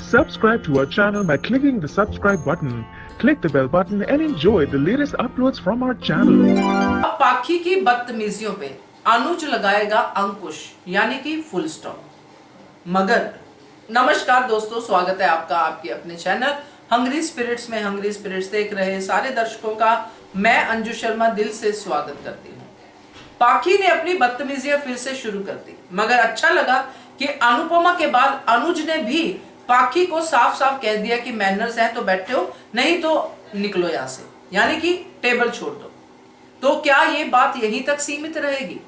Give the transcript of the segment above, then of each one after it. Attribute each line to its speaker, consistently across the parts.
Speaker 1: Subscribe to our channel by clicking the subscribe button. Click the bell button and enjoy the latest uploads from our channel.
Speaker 2: अब पाखी की बदतमीजियों पे अनुज लगाएगा अंकुश यानी कि फुल स्टॉप। मगर नमस्कार दोस्तों, स्वागत है आपका आपके अपने चैनल हंग्री स्पिरिट्स में। हंग्री स्पिरिट्स देख रहे सारे दर्शकों का मैं अंजू शर्मा दिल से स्वागत करती हूँ। पाखी ने अपनी बदतमीजियां फिर से शुरू कर दी, मगर अच्छा लगा कि अनुपमा के बाद अनुज ने भी पाखी को साफ साफ कह दिया कि मैनर्स है तो बैठे हो, नहीं तो निकलो यहां से, यानी कि टेबल छोड़ दो। तो क्या ये बात यहीं तक सीमित रहेगी,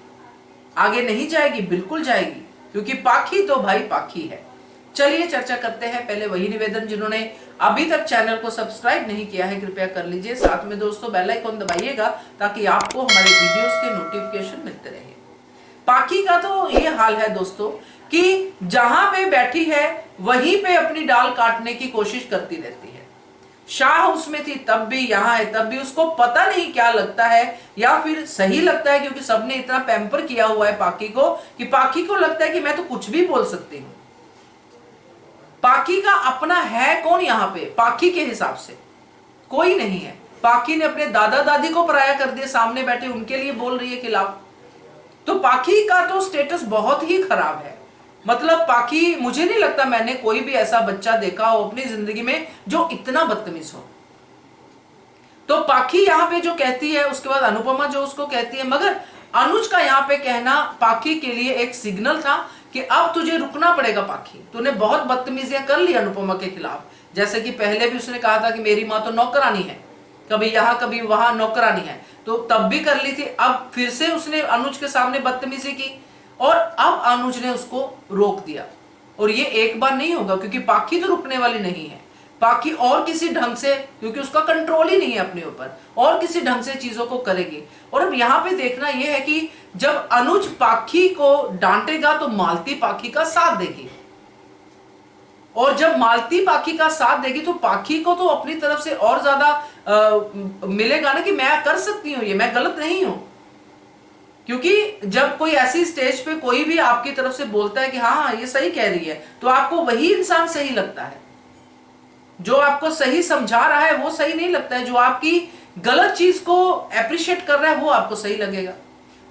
Speaker 2: आगे नहीं जाएगी? बिल्कुल जाएगी, क्योंकि पाखी तो भाई पाखी है। चलिए चर्चा करते हैं। पहले वही निवेदन, जिन्होंने अभी तक चैनल को सब्सक्राइब नहीं किया है कृपया कर लीजिए। साथ में दोस्तों बेल आइकन दबाइएगा ताकि आपको हमारे वीडियोस के नोटिफिकेशन मिलते रहे। पाखी का तो ये हाल है दोस्तों कि जहां पे बैठी है वहीं पे अपनी डाल काटने की कोशिश करती रहती है। शाह उसमें थी तब भी, यहां है तब भी। उसको पता नहीं क्या लगता है, या फिर सही लगता है क्योंकि सबने इतना पैम्पर किया हुआ है पाखी को कि पाखी को लगता है कि मैं तो कुछ भी बोल सकती हूं। पाखी का अपना है कौन यहां पे? पाखी के हिसाब से कोई नहीं है। पाखी ने अपने दादा दादी को पराया कर दिया, सामने बैठे उनके लिए बोल रही है खिलाफ। तो पाखी का तो स्टेटस बहुत ही खराब है। मतलब पाखी, मुझे नहीं लगता मैंने कोई भी ऐसा बच्चा देखा हो अपनी जिंदगी में जो इतना बदतमीज हो। तो पाखी यहां पे जो कहती है, उसके बाद अनुपमा जो उसको कहती है, मगर अनुज का यहां पे कहना पाखी के लिए एक सिग्नल था कि अब तुझे रुकना पड़ेगा पाखी, तूने बहुत बदतमीजियां कर ली अनुपमा के खिलाफ। जैसे कि पहले भी उसने कहा था कि मेरी माँ तो नौकरानी है, कभी यहां कभी वहां नौकरानी है, तो तब भी कर ली थी। अब फिर से उसने अनुज के सामने बदतमीजी की और अब अनुज ने उसको रोक दिया। और ये एक बार नहीं होगा, क्योंकि पाखी तो रुकने वाली नहीं है। पाखी और किसी ढंग से, क्योंकि उसका कंट्रोल ही नहीं है अपने ऊपर, और किसी ढंग से चीजों को करेगी। और अब यहां पे देखना यह है कि जब अनुज पाखी को डांटेगा तो मालती पाखी का साथ देगी, और जब मालती पाखी का साथ देगी तो पाखी को तो अपनी तरफ से और ज्यादा मिलेगा ना कि मैं कर सकती हूं, ये मैं गलत नहीं हूं। क्योंकि जब कोई ऐसी स्टेज पे कोई भी आपकी तरफ से बोलता है कि हाँ ये सही कह रही है, तो आपको वही इंसान सही लगता है। जो आपको सही समझा रहा है वो सही नहीं लगता है, जो आपकी गलत चीज को एप्रिशिएट कर रहा है वो आपको सही लगेगा।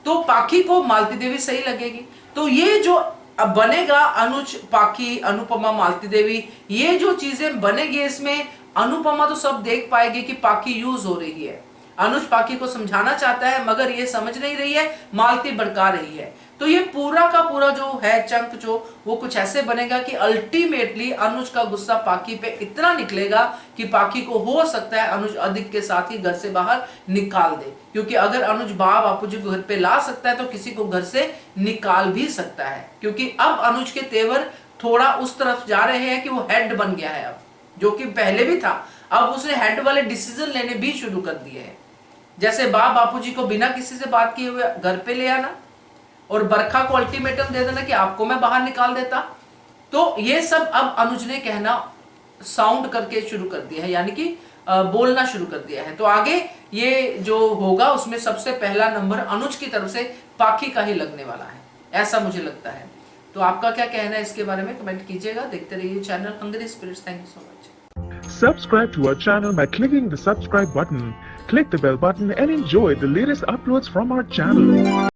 Speaker 2: तो पाखी को मालती देवी सही लगेगी। तो ये जो अब बनेगा अनुज पाखी अनुपमा मालती देवी, ये जो चीजें बनेगी इसमें अनुपमा तो सब देख पाएगी कि पाखी यूज हो रही है। अनुज पाखी को समझाना चाहता है मगर ये समझ नहीं रही है, मालती भड़का रही है। तो ये पूरा का पूरा जो है चंक जो वो कुछ ऐसे बनेगा कि अल्टीमेटली अनुज का गुस्सा पाखी पे इतना निकलेगा कि पाखी को हो सकता है अनुज अधिक के साथ ही घर से बाहर निकाल दे। क्योंकि अगर अनुज बाप बापू जी को घर पे ला सकता है तो किसी को घर से निकाल भी सकता है। क्योंकि अब अनुज के तेवर थोड़ा उस तरफ जा रहे हैं कि वो हेड बन गया है अब, जो कि पहले भी था। अब उसने हेड वाले डिसीजन लेने भी शुरू कर दिए हैं। जैसे बाप बापूजी को बिना किसी से बात किए हुए घर पे ले आना, और बरखा को अल्टीमेटम दे देना कि आपको मैं बाहर निकाल देता। तो ये सब अब अनुज ने कहना साउंड करके शुरू कर दिया है, यानी कि बोलना शुरू कर दिया है। तो आगे ये जो होगा उसमें सबसे पहला नंबर अनुज की तरफ से पाखी का ही लगने वाला है, ऐसा मुझे लगता है। तो आपका क्या कहना है इसके बारे में कमेंट कीजिएगा। देखते रहिए channel hungry spirits. Thank you so much.
Speaker 1: Subscribe to our channel by clicking the subscribe button. Click the bell button and enjoy the latest uploads from our channel.